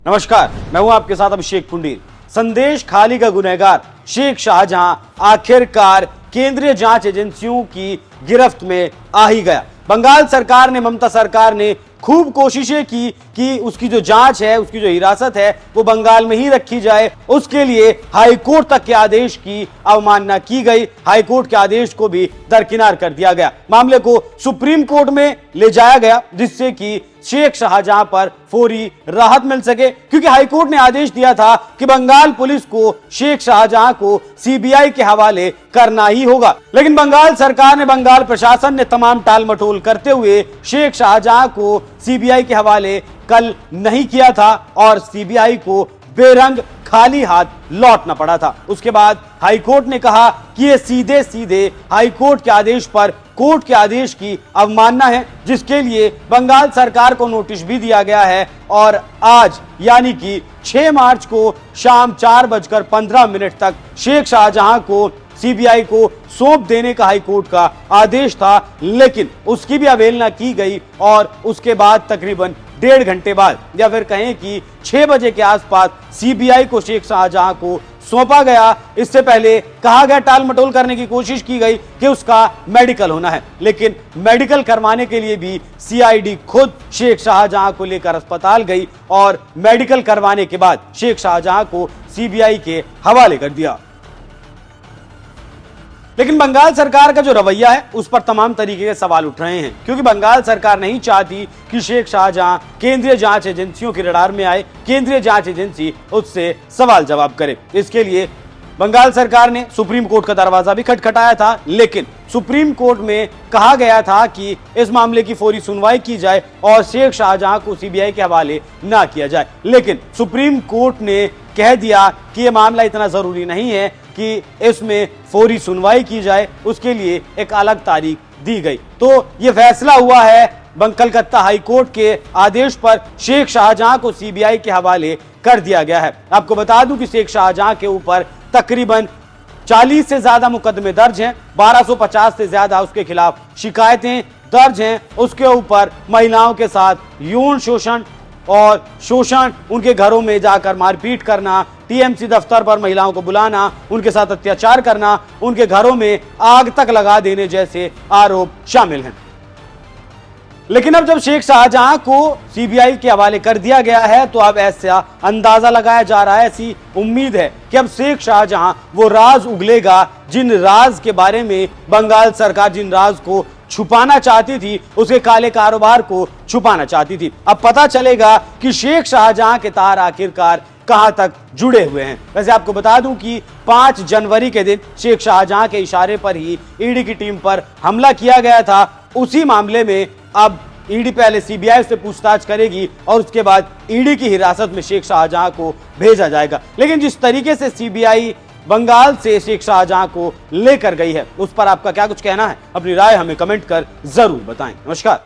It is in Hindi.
नमस्कार, मैं हूं आपके साथ अभिषेक पुंडीर। संदेश खाली का गुनहगार शेख शाहजहां आखिरकार केंद्रीय जांच एजेंसियों की गिरफ्त में आ ही गया। बंगाल सरकार ने, ममता सरकार ने खूब कोशिशें की कि उसकी जो जांच है, उसकी जो हिरासत है वो बंगाल में ही रखी जाए। उसके लिए हाईकोर्ट तक के आदेश की अवमानना की गई, हाईकोर्ट के आदेश को भी दरकिनार कर दिया गया। मामले को सुप्रीम कोर्ट में ले जाया गया जिससे कि शेख शाहजहां पर फौरी राहत मिल सके, क्योंकि हाईकोर्ट ने आदेश दिया था कि बंगाल पुलिस को शेख शाहजहां को सीबीआई के हवाले करना ही होगा। लेकिन बंगाल सरकार ने, बंगाल प्रशासन ने तमाम टाल मटोल करते हुए शेख शाहजहां को सीबीआई के हवाले कल नहीं किया था और सीबीआई को बेरंग खाली हाथ लौटना पड़ा था। उसके बाद हाईकोर्ट ने कहा कि यह सीधे सीधे हाईकोर्ट के आदेश पर कोर्ट के आदेश की अवमानना है, जिसके लिए बंगाल सरकार को नोटिस भी दिया गया है। और आज यानी कि 6 मार्च को शाम 4:15 तक शेख शाहजहां को सीबीआई को सौंप देने का हाईकोर्ट का आदेश था, लेकिन उसकी भी अवहेलना की गई और उसके बाद तकरीबन 1.5 घंटे बाद, या फिर कहें कि 6 बजे के आसपास सीबीआई को शेख शाहजहां को सौंपा गया। इससे पहले कहा गया, टाल मटोल करने की कोशिश की गई कि उसका मेडिकल होना है, लेकिन मेडिकल करवाने के लिए भी सीआईडी खुद शेख शाहजहां को लेकर अस्पताल गई और मेडिकल करवाने के बाद शेख शाहजहां को सीबीआई के हवाले कर दिया। लेकिन बंगाल सरकार का जो रवैया है उस पर तमाम तरीके के सवाल उठ रहे हैं, क्योंकि बंगाल सरकार नहीं चाहती कि शेख शाहजहां केंद्रीय जांच एजेंसियों के रडार में आए, केंद्रीय जांच एजेंसी उससे सवाल जवाब करे। इसके लिए बंगाल सरकार ने सुप्रीम कोर्ट का दरवाजा भी खटखटाया था, लेकिन सुप्रीम कोर्ट में कहा गया था कि इस मामले की फौरी सुनवाई की जाए और शेख शाहजहां को सीबीआई के हवाले ना किया जाए। लेकिन सुप्रीम कोर्ट ने कह दिया कि यह मामला इतना जरूरी नहीं है कि इसमें फौरी सुनवाई की जाए, उसके लिए एक अलग तारीख दी गई। तो यह फैसला हुआ है कलकत्ता हाईकोर्ट के आदेश पर शेख शाहजहां को सीबीआई के हवाले कर दिया गया है। आपको बता दूं कि शेख शाहजहां के ऊपर तकरीबन 40 से ज्यादा मुकदमे दर्ज हैं, 1250 से ज्यादा उसके खिलाफ शिकायतें दर्ज हैं। उसके ऊपर महिलाओं के साथ यौन शोषण और शोषण, उनके घरों में जाकर मारपीट करना, टीएमसी दफ्तर पर महिलाओं को बुलाना, उनके साथ अत्याचार करना, उनके घरों में आग तक लगा देने जैसे आरोप शामिल हैं। लेकिन अब जब शेख शाहजहां को सीबीआई के हवाले कर दिया गया है तो अब ऐसा अंदाजा लगाया जा रहा है, ऐसी उम्मीद है कि अब शेख शाहजहां वो राज उगलेगा जिन राज के बारे में बंगाल सरकार, जिन राज को छुपाना चाहती थी, उसके काले कारोबार को छुपाना चाहती थी। अब पता चलेगा कि शेख शाहजहां के तार आखिरकार कहां तक जुड़े हुए हैं। वैसे आपको बता दूं कि 5 जनवरी के दिन शेख शाहजहां के इशारे पर ही ईडी की टीम पर हमला किया गया था। उसी मामले में अब ईडी पहले सीबीआई से पूछताछ करेगी और उसके बाद ईडी की हिरासत में शेख शाहजहां को भेजा जाएगा। लेकिन जिस तरीके से सीबीआई बंगाल से शेख शाहजहां को लेकर गई है, उस पर आपका क्या कुछ कहना है? अपनी राय हमें कमेंट कर जरूर बताएं। नमस्कार।